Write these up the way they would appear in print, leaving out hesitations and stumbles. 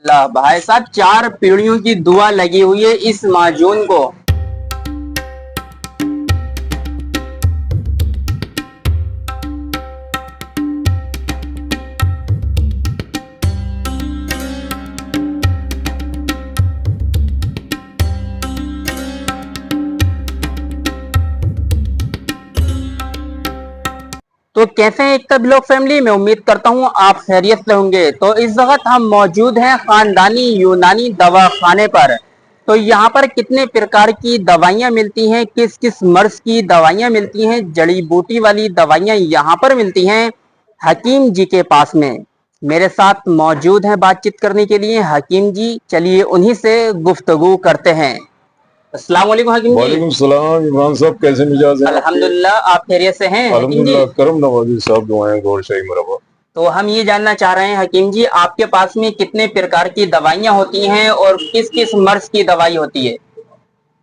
अल्लाह भाई साहब, 4 पीढ़ियों की दुआ लगी हुई है इस माजून को। तो कैसे हैं एकता ब्लॉग फैमिली, मैं उम्मीद करता हूं आप खैरियत से होंगे। तो इस वक्त हम मौजूद हैं खानदानी यूनानी दवाखाने पर। तो यहाँ पर कितने प्रकार की दवाइयाँ मिलती हैं, किस किस मर्ज की दवाइयाँ मिलती हैं, जड़ी बूटी वाली दवाइयाँ यहाँ पर मिलती हैं हकीम जी के पास में। मेरे साथ मौजूद हैं बातचीत करने के लिए हकीम जी। चलिए उन्हीं से गुफ्तगू करते हैं। अस्सलाम वालेकुम हकीम जी। वालेकुम सलाम। इमरान साहब कैसे मिजाज हैं? अल्हम्दुलिल्लाह, आप खैरियत से हैं हकीम जी? अल्हम्दुलिल्लाह, करम नवाजी साहब दुआएं गौर शाही मरहबा। तो हम ये जानना चाह रहे हैं हकीम जी, आपके पास में कितने प्रकार की दवाइयाँ होती हैं और किस किस मर्ज की दवाई होती है?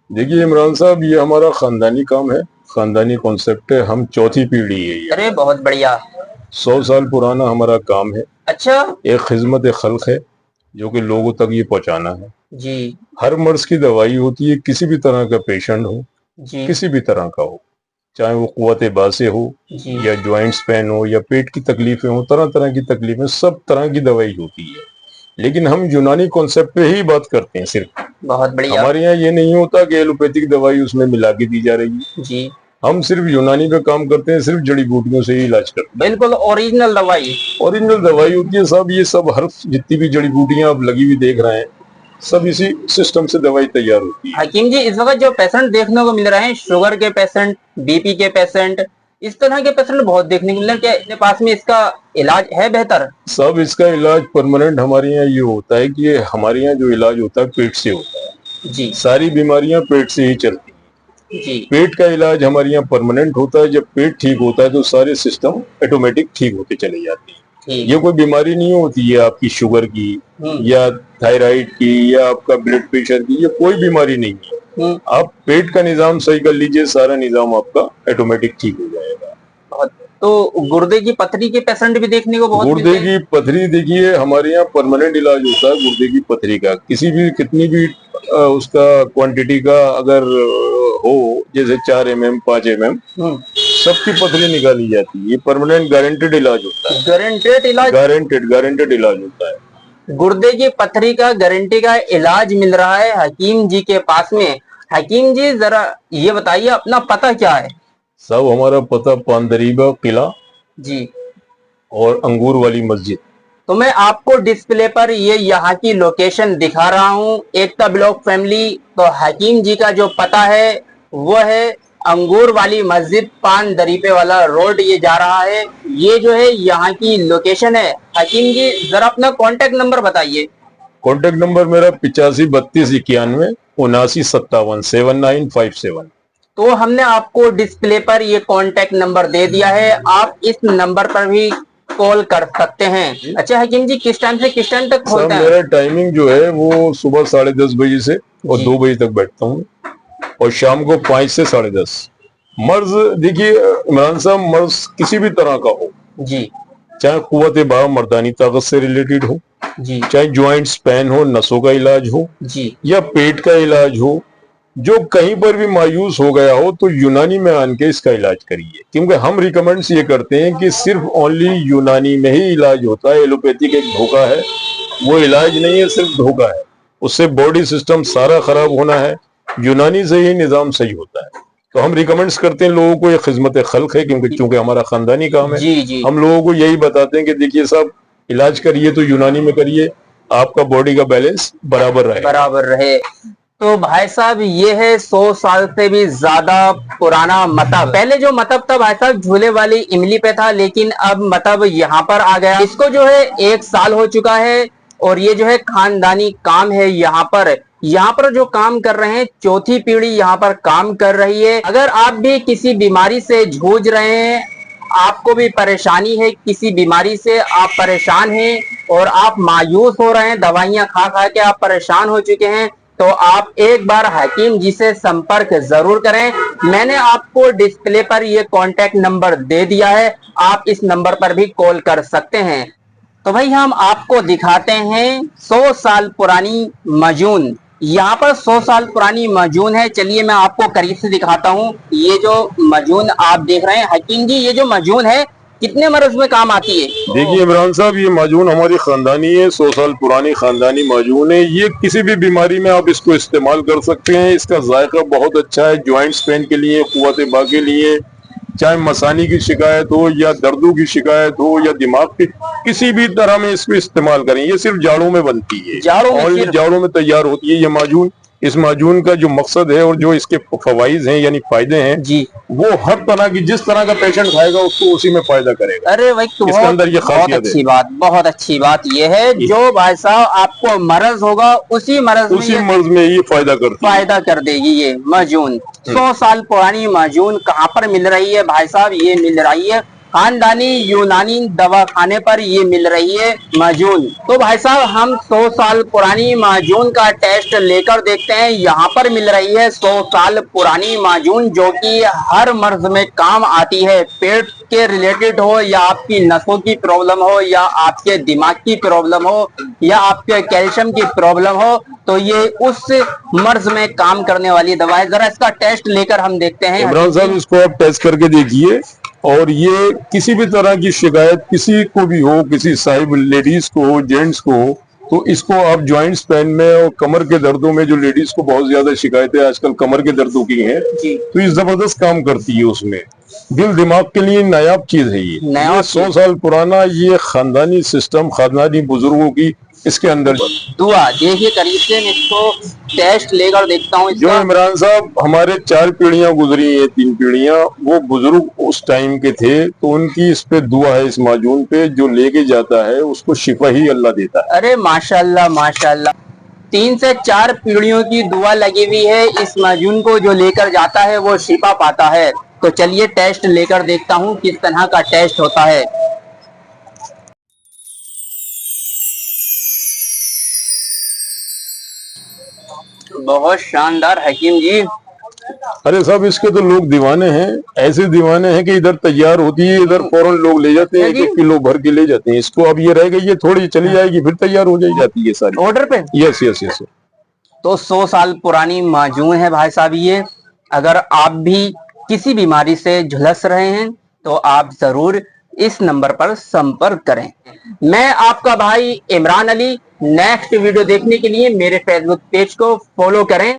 देखिए इमरान साहब, ये हमारा खानदानी काम है, खानदानी कॉन्सेप्ट है। हम चौथी पीढ़ी है ये। अरे बहुत बढ़िया। 100 साल पुराना हमारा काम है। अच्छा एक खिदमत खल्क है जो कि लोगों तक ये पहुंचाना है जी। हर मर्ज की दवाई होती है, किसी भी तरह का पेशेंट हो, जी किसी भी तरह का हो, चाहे वो कुव्वत बासे हो जी। या ज्वाइंट्स पेन हो या पेट की तकलीफें हो, तरह तरह की तकलीफें, सब तरह की दवाई होती है। लेकिन हम यूनानी कॉन्सेप्ट पे ही बात करते हैं सिर्फ। बहुत बढ़िया। हमारे यहाँ ये नहीं होता कि एलोपैथिक दवाई उसमें मिला के दी जा रही है। जी हम सिर्फ यूनानी पे काम करते हैं, सिर्फ जड़ी बूटियों से ही इलाज करते हैं। बिल्कुल ओरिजिनल दवाई। ओरिजिनल दवाई होती है सब। ये सब हर जितनी भी जड़ी बूटियां आप लगी हुई देख रहे हैं, सब इसी सिस्टम से दवाई तैयार होती है। हकीम जी, इस वक्त जो पेशेंट देखने को मिल रहे हैं, शुगर के पेशेंट, बीपी के पेशेंट, इस तरह के पेशेंट बहुत देखने को मिल रहे हैं। क्या अपने पास में इसका इलाज है बेहतर? सब इसका इलाज परमानेंट हमारे यहाँ ये होता है कि ये हमारे यहाँ जो इलाज होता है पेट से होता है। जी सारी बीमारियां पेट से ही चलती हैं। जी। पेट का इलाज हमारे यहाँ परमानेंट होता है। जब पेट ठीक होता है तो सारे सिस्टम ऑटोमेटिक ठीक होते चले जाते हैं। ये कोई बीमारी नहीं होती है आपकी शुगर की या थायराइड की या आपका ब्लड प्रेशर की, ये कोई बीमारी नहीं है। आप पेट का निजाम सही कर लीजिए, सारा निजाम आपका ऑटोमेटिक ठीक हो जाएगा। तो गुर्दे की पथरी के पेशेंट भी देखने को बहुत गुर्दे की पथरी, देखिए हमारे यहाँ परमानेंट इलाज होता है गुर्दे की पथरी का। किसी भी कितनी भी उसका क्वांटिटी का अगर हो, जैसे 4 mm 5 mm, सबकी पथरी निकाली जाती है। ये परमानेंट गारंटेड इलाज होता है। गारंटेड इलाज होता है। गुर्दे की पथरी का गारंटी का इलाज मिल रहा है हकीम जी के पास में। हकीम जी जरा ये बताइए अपना पता क्या है? सब हमारा पता पानदरीबा किला जी और अंगूर वाली मस्जिद। तो मैं आपको डिस्प्ले पर ये यहाँ की लोकेशन दिखा रहा हूँ, एकता ब्लॉग फैमिली। तो हकीम जी का जो पता है वो है अंगूर वाली मस्जिद, पान दरीपे वाला रोड ये जा रहा है। ये जो है यहाँ की लोकेशन है। हकीम जी जरा अपना कांटेक्ट नंबर बताइए। कांटेक्ट नंबर मेरा 85 32 91 79 57 7957। तो हमने आपको डिस्प्ले पर ये कांटेक्ट नंबर दे दिया है, आप इस नंबर पर भी कॉल कर सकते हैं। अच्छा हकीम जी, किस टाइम से किस टाइम तक खोलते हैं? मेरा टाइमिंग जो है वो सुबह 10:30 बजे से और 2 बजे तक बैठता हूँ और शाम को 5 से 10:30। मर्ज देखिए इमरान साहब, मर्ज किसी भी तरह का हो जी, चाहे कुव्वत बा मर्दानी ताकत से रिलेटेड हो जी, चाहे ज्वाइंट्स पेन हो, नसों का इलाज हो जी, या पेट का इलाज हो, जो कहीं पर भी मायूस हो गया हो तो यूनानी में आन के इसका इलाज करिए। क्योंकि हम रिकमेंड्स ये करते हैं कि सिर्फ ओनली यूनानी में ही इलाज होता है। एलोपैथिक एक धोखा है, वो इलाज नहीं है, सिर्फ धोखा है। उससे बॉडी सिस्टम सारा खराब होना है। यूनानी से ही निजाम सही होता है। तो हम रिकमेंड्स करते हैं लोगों को, ये खिदमत खल्क है क्योंकि चूंकि हमारा खानदानी काम है। जी, जी। हम लोगों को यही बताते हैं कि देखिए साहब, इलाज करिए तो यूनानी में करिए, आपका बॉडी का बैलेंस बराबर रहे। तो भाई साहब ये है 100 साल से भी ज्यादा पुराना मतब। पहले जो मतब था भाई साहब झूले वाली इमली पे था, लेकिन अब मतब यहाँ पर आ गया। इसको जो है 1 साल हो चुका है और ये जो है खानदानी काम है। यहाँ पर जो काम कर रहे हैं, चौथी पीढ़ी यहाँ पर काम कर रही है। अगर आप भी किसी बीमारी से जूझ रहे हैं, आपको भी परेशानी है, किसी बीमारी से आप परेशान हैं और आप मायूस हो रहे हैं, दवाइयां खा खा के आप परेशान हो चुके हैं, तो आप एक बार हकीम जी से संपर्क जरूर करें। मैंने आपको डिस्प्ले पर ये कांटेक्ट नंबर दे दिया है, आप इस नंबर पर भी कॉल कर सकते हैं। तो भाई हम आपको दिखाते हैं 100 साल पुरानी मजून। यहाँ पर 100 साल पुरानी मजून है। चलिए मैं आपको करीब से दिखाता हूँ। ये जो मजून आप देख रहे हैं हकीम जी, ये जो मजून है कितने मर्ज में काम आती है? देखिए इमरान साहब, ये माजून हमारी खानदानी है, 100 साल पुरानी खानदानी माजून है। ये किसी भी बीमारी में आप इसको इस्तेमाल कर सकते हैं। इसका जायका बहुत अच्छा है, ज्वाइंट्स पेन के लिए, कुव्वत बा के लिए, चाहे मसानी की शिकायत हो या दर्दों की शिकायत हो या दिमाग की, किसी भी तरह में इसको इस्तेमाल करें। ये सिर्फ जाड़ों में बनती है, ओनली जाड़ों में तैयार होती है ये माजून। इस माजून का जो मकसद है और जो इसके फवाइज हैं यानी फायदे हैं जी, वो हर तरह की, जिस तरह का पेशेंट खाएगा उसको उसी में फायदा करेगा। अरे भाई तो इसके अंदर ये बहुत अच्छी बात, बहुत अच्छी बात ये है, जो भाई साहब आपको मर्ज होगा उसी मर्ज में ये फायदा कर देगी ये मजून। 100 साल पुरानी मजून कहाँ पर मिल रही है भाई साहब? ये मिल रही है खानदानी यूनानी दवा खाने पर ये मिल रही है माजून। तो भाई साहब हम 100 साल पुरानी माजून का टेस्ट लेकर देखते हैं। यहाँ पर मिल रही है 100 साल पुरानी माजून जो कि हर मर्ज में काम आती है। पेट के रिलेटेड हो या आपकी नसों की प्रॉब्लम हो या आपके दिमाग की प्रॉब्लम हो या आपके कैल्शियम की प्रॉब्लम हो, तो ये उस मर्ज में काम करने वाली दवा है। जरा इसका टेस्ट लेकर हम देखते हैं। इमरान साहब इसको आप टेस्ट करके देखिए, और ये किसी भी तरह की शिकायत किसी को भी हो, किसी साहिब लेडीज को हो, जेंट्स को हो, तो इसको आप ज्वाइंट्स पेन में और कमर के दर्दों में, जो लेडीज को बहुत ज्यादा शिकायतें आजकल कमर के दर्दों की हैं, तो ये जबरदस्त काम करती है उसमें। दिल दिमाग के लिए नायाब चीज है ये 100 साल पुराना ये खानदानी सिस्टम, खानदानी बुजुर्गों की इसके अंदर दुआ। देखिए करीब से मैं इसको टेस्ट लेकर देखता हूँ। जो इमरान साहब हमारे 4 पीढ़ियां गुजरी है, 3 पीढ़ियां, वो बुजुर्ग उस टाइम के थे, तो उनकी इस पे दुआ है, इस माजून पे। जो लेके जाता है उसको शिफा ही अल्लाह देता है। अरे माशाल्लाह माशाल्लाह, 3 से 4 पीढ़ियों की दुआ लगी हुई है। इस माजून को जो लेकर जाता है वो शिफा पाता है। तो चलिए टेस्ट लेकर देखता हूँ किस तरह का टेस्ट होता है। बहुत शानदार हकीम जी। अरे साहब इसके तो लोग दीवाने हैं, ऐसे दीवाने हैं कि इधर तैयार होती है, इधर फौरन लोग ले जाते हैं, 1 किलो भर के ले जाते हैं इसको। अब ये रह गई, ये थोड़ी चली जाएगी, फिर तैयार हो जाती है सारी ऑर्डर पे। Yes yes yes. तो 100 साल पुरानी माजून है भाई साहब ये। अगर आप भी किसी बीमारी से झुलस रहे हैं तो आप जरूर इस नंबर पर संपर्क करें। मैं आपका भाई इमरान अली। नेक्स्ट वीडियो देखने के लिए मेरे फेसबुक पेज को फॉलो करें।